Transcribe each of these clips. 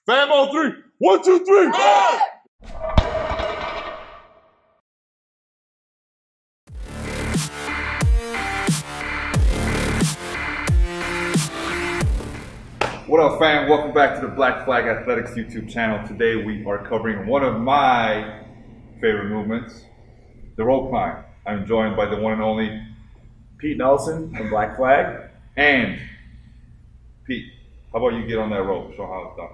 Fam on three. 1, 2, 3. Ah! What up, fam? Welcome back to the Black Flag Athletics YouTube channel. Today we are covering one of my favorite movements, the rope climb. I'm joined by the one and only Pete Nelson from Black Flag. And Pete, how about you get on that rope, show how it's done.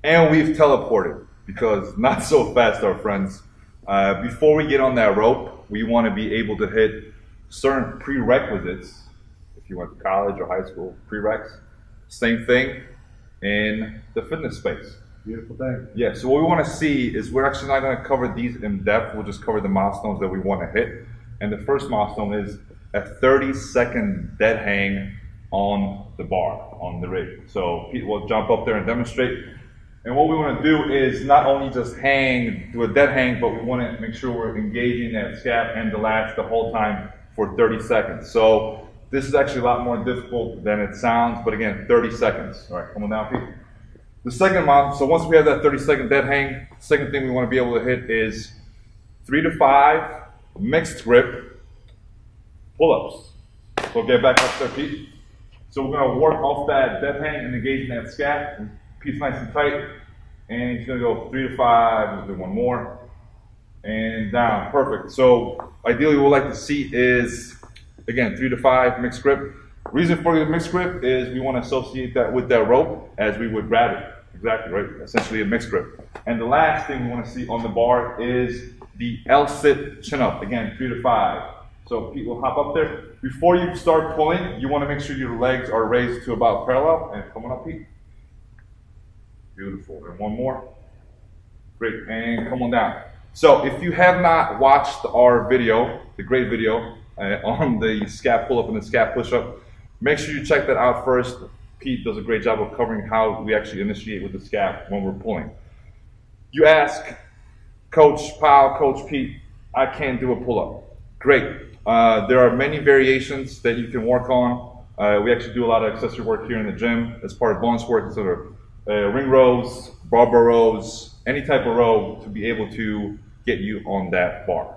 And we've teleported, because not so fast, our friends. Before we get on that rope, we want to be able to hit certain prerequisites. If you went to college or high school, prereqs, same thing in the fitness space. Beautiful thing. Yeah, so what we want to see is we're actually not going to cover these in depth. We'll just cover the milestones that we want to hit. And the first milestone is a 30-second dead hang on the bar, on the rig. So Pete will jump up there and demonstrate. And what we want to do is not only just hang, do a dead hang, but we want to make sure we're engaging that scap and the lats the whole time for 30 seconds. So this is actually a lot more difficult than it sounds, but again, 30 seconds. All right, come on down, Pete. The second milestone, so once we have that 30-second dead hang, the second thing we want to be able to hit is 3 to 5 mixed grip pull-ups. So get back up there, Pete. So we're going to work off that dead hang and engaging that scap. Pete's nice and tight, and he's going to go 3 to 5. We'll do one more, and down. Perfect. So ideally, what we'd like to see is, again, 3 to 5 mixed grip. Reason for the mixed grip is we want to associate that with that rope as we would grab it. Exactly, right? Essentially a mixed grip. And the last thing we want to see on the bar is the L-sit chin-up. Again, 3 to 5. So Pete will hop up there. Before you start pulling, you want to make sure your legs are raised to about parallel. And come on up, Pete. Beautiful. And one more. Great. And come on down. So if you have not watched our video, the great video, on the scap pull-up and the scap push-up, make sure you check that out first. Pete does a great job of covering how we actually initiate with the scap when we're pulling. You ask Coach Pawel, Coach Pete, I can't do a pull-up. Great. There are many variations that you can work on. We actually do a lot of accessory work here in the gym as part of bonus work, sort of ring rows, barbell rows, any type of row to be able to get you on that bar.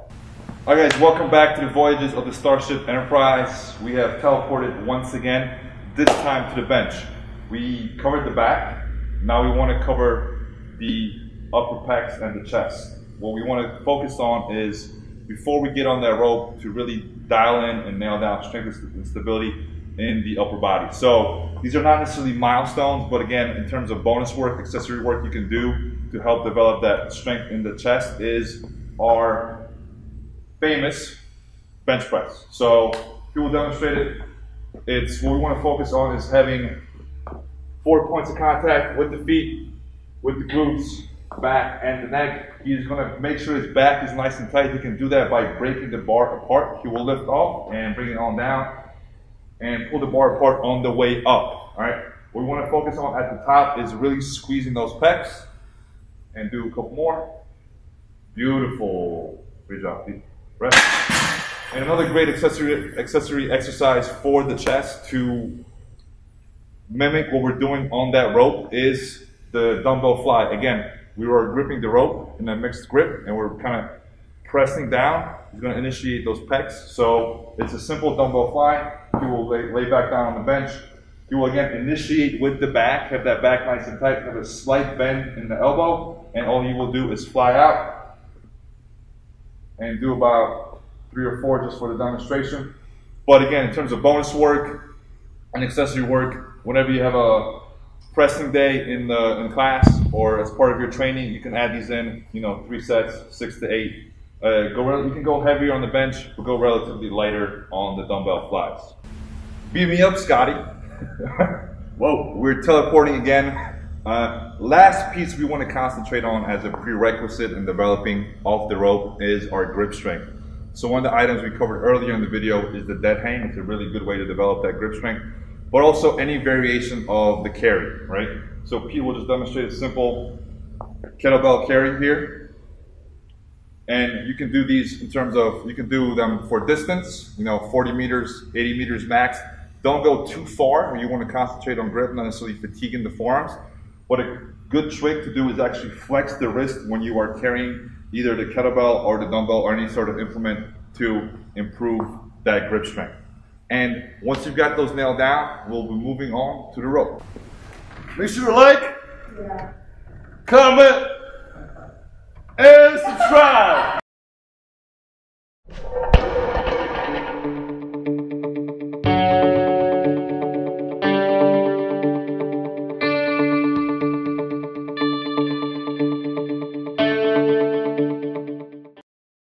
All right, guys, welcome back to the voyages of the Starship Enterprise. We have teleported once again, this time to the bench. We covered the back. Now we want to cover the upper pecs and the chest. What we want to focus on is, before we get on that rope, to really dial in and nail down strength and stability in the upper body. So these are not necessarily milestones, but again, in terms of bonus work, accessory work you can do to help develop that strength in the chest is our famous bench press. So we will demonstrate it. It's what we want to focus on is having 4 points of contact with the feet, with the glutes, back, and the neck. He's going to make sure his back is nice and tight. He can do that by breaking the bar apart. He will lift off and bring it on down and pull the bar apart on the way up. All right. What we want to focus on at the top is really squeezing those pecs, and do a couple more. Beautiful. Great job, Pete. Rest. And another great accessory exercise for the chest to mimic what we're doing on that rope is the dumbbell fly. Again, we are gripping the rope in a mixed grip, and we're kind of pressing down. He's going to initiate those pecs. So it's a simple dumbbell fly. He will lay back down on the bench. He will again initiate with the back, have that back nice and tight, have a slight bend in the elbow, and all he will do is fly out and do about 3 or 4 just for the demonstration. But again, in terms of bonus work and accessory work, whenever you have a pressing day in class or as part of your training, you can add these in, 3 sets, 6 to 8. You can go heavier on the bench, but go relatively lighter on the dumbbell flies. Beat me up, Scotty. Whoa, we're teleporting again. Last piece we want to concentrate on as a prerequisite in developing off the rope is our grip strength. So one of the items we covered earlier in the video is the dead hang. It's a really good way to develop that grip strength, but also any variation of the carry, right? So Pete will just demonstrate a simple kettlebell carry here. And you can do these in terms of, you can do them for distance, 40 meters, 80 meters max. Don't go too far. You want to concentrate on grip, not necessarily fatiguing the forearms. But a good trick to do is actually flex the wrist when you are carrying either the kettlebell or the dumbbell or any sort of implement to improve that grip strength. And once you've got those nailed down, we'll be moving on to the rope. Make sure to like, comment, and subscribe.